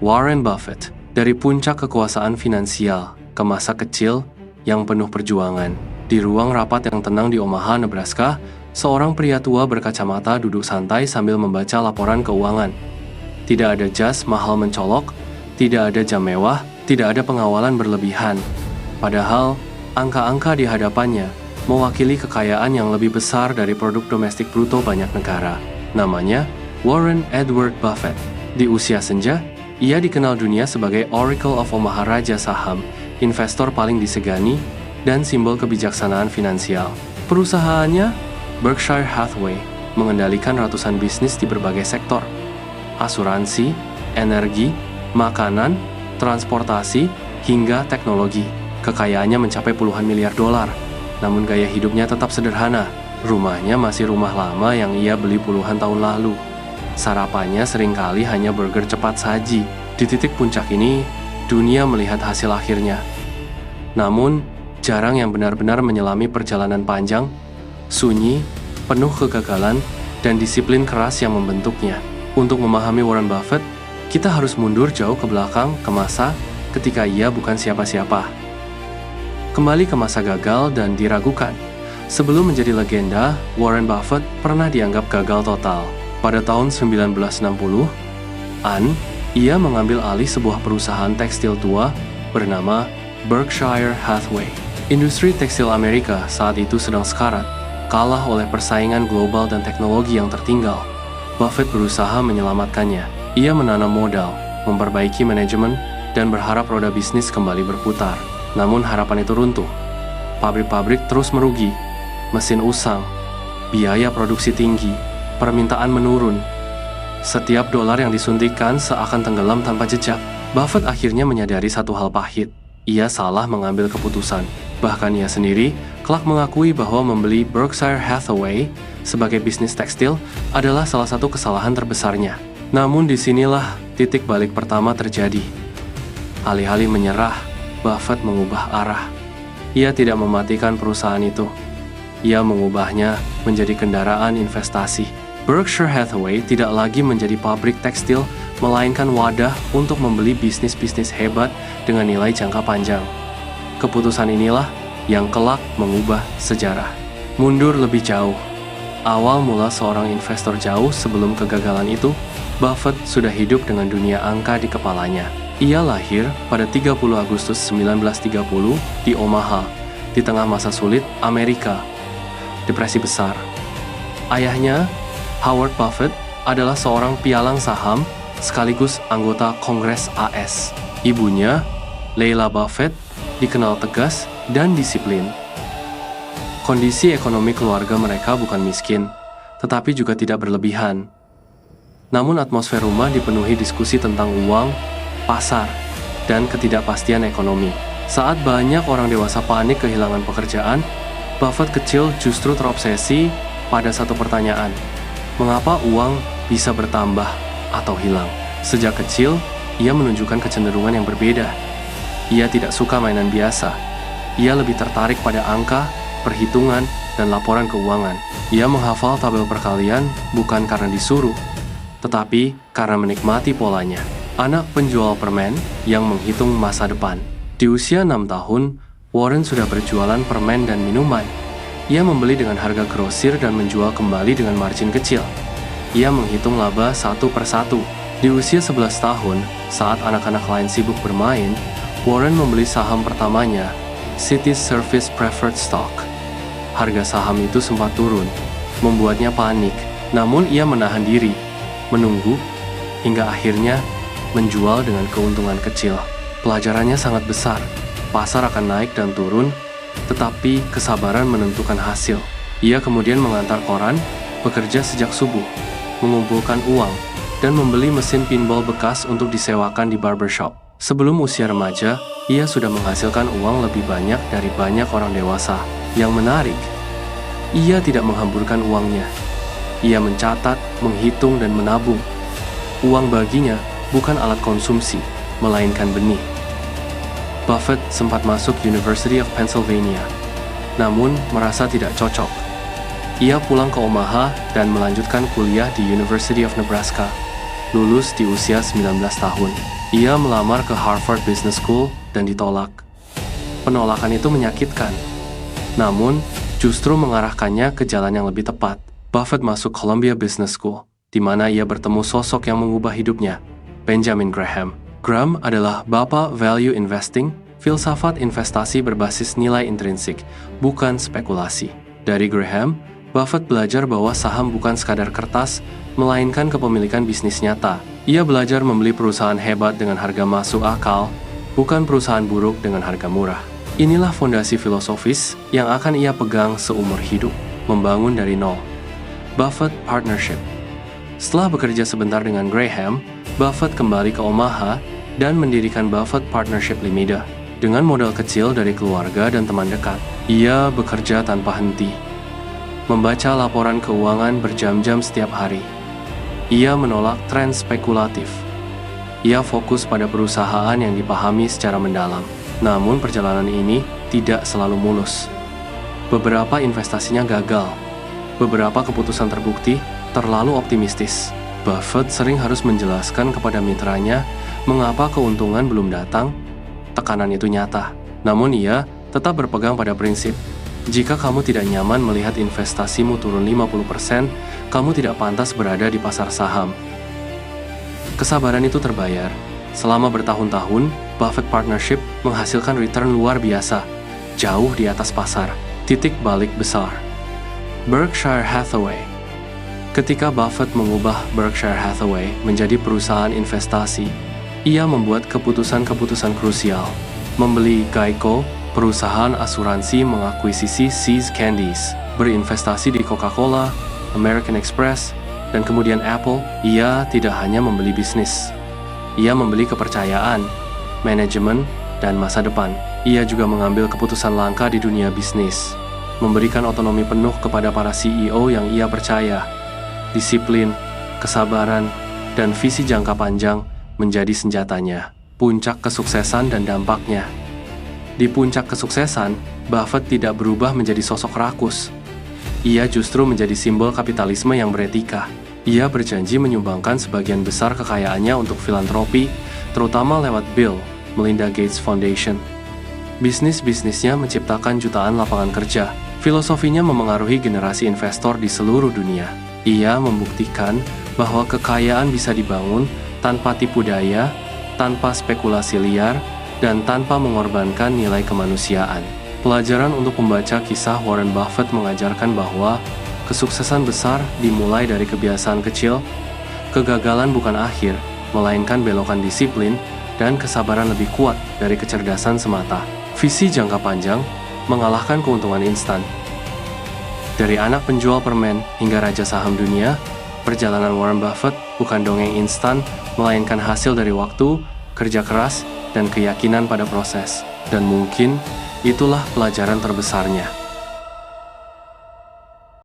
Warren Buffett, dari puncak kekuasaan finansial ke masa kecil yang penuh perjuangan. Di ruang rapat yang tenang di Omaha, Nebraska, seorang pria tua berkacamata duduk santai sambil membaca laporan keuangan. Tidak ada jas mahal mencolok, tidak ada jam mewah, tidak ada pengawalan berlebihan. Padahal, angka-angka di hadapannya mewakili kekayaan yang lebih besar dari produk domestik bruto banyak negara. Namanya Warren Edward Buffett. Di usia senja, ia dikenal dunia sebagai Oracle of Omaha, raja saham, investor paling disegani, dan simbol kebijaksanaan finansial. Perusahaannya, Berkshire Hathaway, mengendalikan ratusan bisnis di berbagai sektor. Asuransi, energi, makanan, transportasi, hingga teknologi. Kekayaannya mencapai puluhan miliar dolar. Namun gaya hidupnya tetap sederhana. Rumahnya masih rumah lama yang ia beli puluhan tahun lalu. Sarapannya seringkali hanya burger cepat saji. Di titik puncak ini, dunia melihat hasil akhirnya. Namun, jarang yang benar-benar menyelami perjalanan panjang, sunyi, penuh kegagalan, dan disiplin keras yang membentuknya. Untuk memahami Warren Buffett, kita harus mundur jauh ke belakang ke masa ketika ia bukan siapa-siapa. Kembali ke masa gagal dan diragukan. Sebelum menjadi legenda, Warren Buffett pernah dianggap gagal total. Pada tahun 1960, ia mengambil alih sebuah perusahaan tekstil tua bernama Berkshire Hathaway. Industri tekstil Amerika saat itu sedang sekarat, kalah oleh persaingan global dan teknologi yang tertinggal. Buffett berusaha menyelamatkannya. Ia menanam modal, memperbaiki manajemen, dan berharap roda bisnis kembali berputar. Namun harapan itu runtuh. Pabrik-pabrik terus merugi, mesin usang, biaya produksi tinggi, permintaan menurun. Setiap dolar yang disuntikkan seakan tenggelam tanpa jejak. Buffett akhirnya menyadari satu hal pahit. Ia salah mengambil keputusan. Bahkan ia sendiri kelak mengakui bahwa membeli Berkshire Hathaway sebagai bisnis tekstil adalah salah satu kesalahan terbesarnya. Namun disinilah titik balik pertama terjadi. Alih-alih menyerah, Buffett mengubah arah. Ia tidak mematikan perusahaan itu. Ia mengubahnya menjadi kendaraan investasi. Berkshire Hathaway tidak lagi menjadi pabrik tekstil, melainkan wadah untuk membeli bisnis-bisnis hebat dengan nilai jangka panjang. Keputusan inilah yang kelak mengubah sejarah. Mundur lebih jauh. Awal mula seorang investor jauh sebelum kegagalan itu, Buffett sudah hidup dengan dunia angka di kepalanya. Ia lahir pada 30 Agustus 1930 di Omaha, di tengah masa sulit Amerika, depresi besar. Ayahnya, Howard Buffett, adalah seorang pialang saham sekaligus anggota Kongres AS. Ibunya, Leila Buffett, dikenal tegas dan disiplin. Kondisi ekonomi keluarga mereka bukan miskin, tetapi juga tidak berlebihan. Namun atmosfer rumah dipenuhi diskusi tentang uang, pasar, dan ketidakpastian ekonomi. Saat banyak orang dewasa panik kehilangan pekerjaan, Buffett kecil justru terobsesi pada satu pertanyaan. Mengapa uang bisa bertambah atau hilang? Sejak kecil, ia menunjukkan kecenderungan yang berbeda. Ia tidak suka mainan biasa. Ia lebih tertarik pada angka, perhitungan, dan laporan keuangan. Ia menghafal tabel perkalian bukan karena disuruh, tetapi karena menikmati polanya. Anak penjual permen yang menghitung masa depan. Di usia 6 tahun, Warren sudah berjualan permen dan minuman. Ia membeli dengan harga grosir dan menjual kembali dengan margin kecil. Ia menghitung laba satu persatu. Di usia 11 tahun, saat anak-anak lain sibuk bermain, Warren membeli saham pertamanya, Citi Service Preferred Stock. Harga saham itu sempat turun, membuatnya panik. Namun ia menahan diri, menunggu, hingga akhirnya menjual dengan keuntungan kecil. Pelajarannya sangat besar. Pasar akan naik dan turun, tetapi kesabaran menentukan hasil. Ia kemudian mengantar koran, bekerja sejak subuh, mengumpulkan uang, dan membeli mesin pinball bekas untuk disewakan di barbershop. Sebelum usia remaja, ia sudah menghasilkan uang lebih banyak dari banyak orang dewasa. Yang menarik, ia tidak menghamburkan uangnya. Ia mencatat, menghitung, dan menabung. Uang baginya bukan alat konsumsi, melainkan benih. Buffett sempat masuk University of Pennsylvania, namun merasa tidak cocok. Ia pulang ke Omaha dan melanjutkan kuliah di University of Nebraska. lulus di usia 19 tahun. Ia melamar ke Harvard Business School dan ditolak. Penolakan itu menyakitkan. Namun, justru mengarahkannya ke jalan yang lebih tepat. Buffett masuk Columbia Business School, di mana ia bertemu sosok yang mengubah hidupnya, Benjamin Graham. Graham adalah bapak value investing, filsafat investasi berbasis nilai intrinsik, bukan spekulasi. Dari Graham, Buffett belajar bahwa saham bukan sekadar kertas, melainkan kepemilikan bisnis nyata. Ia belajar membeli perusahaan hebat dengan harga masuk akal, bukan perusahaan buruk dengan harga murah. Inilah fondasi filosofis yang akan ia pegang seumur hidup, membangun dari nol. Buffett Partnership. Setelah bekerja sebentar dengan Graham, Buffett kembali ke Omaha dan mendirikan Buffett Partnership Limited. Dengan modal kecil dari keluarga dan teman dekat, ia bekerja tanpa henti, membaca laporan keuangan berjam-jam setiap hari. Ia menolak tren spekulatif. Ia fokus pada perusahaan yang dipahami secara mendalam. Namun perjalanan ini tidak selalu mulus. Beberapa investasinya gagal. Beberapa keputusan terbukti terlalu optimistis. Buffett sering harus menjelaskan kepada mitranya mengapa keuntungan belum datang. Tekanan itu nyata. Namun ia tetap berpegang pada prinsip, jika kamu tidak nyaman melihat investasimu turun 50%, kamu tidak pantas berada di pasar saham. Kesabaran itu terbayar. Selama bertahun-tahun, Buffett Partnership menghasilkan return luar biasa, jauh di atas pasar. Titik balik besar. Berkshire Hathaway. Ketika Buffett mengubah Berkshire Hathaway menjadi perusahaan investasi, ia membuat keputusan-keputusan krusial. Membeli Geico, perusahaan asuransi, mengakuisisi See's Candies, berinvestasi di Coca-Cola, American Express, dan kemudian Apple. Ia tidak hanya membeli bisnis. Ia membeli kepercayaan, manajemen, dan masa depan. Ia juga mengambil keputusan langka di dunia bisnis, memberikan otonomi penuh kepada para CEO yang ia percaya. Disiplin, kesabaran, dan visi jangka panjang menjadi senjatanya. Puncak kesuksesan dan dampaknya. Di puncak kesuksesan, Buffett tidak berubah menjadi sosok rakus. Ia justru menjadi simbol kapitalisme yang beretika. Ia berjanji menyumbangkan sebagian besar kekayaannya untuk filantropi, terutama lewat Bill Melinda Gates Foundation. Bisnis-bisnisnya menciptakan jutaan lapangan kerja. Filosofinya memengaruhi generasi investor di seluruh dunia. Ia membuktikan bahwa kekayaan bisa dibangun tanpa tipu daya, tanpa spekulasi liar, dan tanpa mengorbankan nilai kemanusiaan. Pelajaran untuk membaca kisah Warren Buffett mengajarkan bahwa kesuksesan besar dimulai dari kebiasaan kecil. Kegagalan bukan akhir, melainkan belokan disiplin dan kesabaran lebih kuat dari kecerdasan semata. Visi jangka panjang mengalahkan keuntungan instan. Dari anak penjual permen hingga raja saham dunia, perjalanan Warren Buffett bukan dongeng instan, melainkan hasil dari waktu, kerja keras, dan keyakinan pada proses. Dan mungkin itulah pelajaran terbesarnya.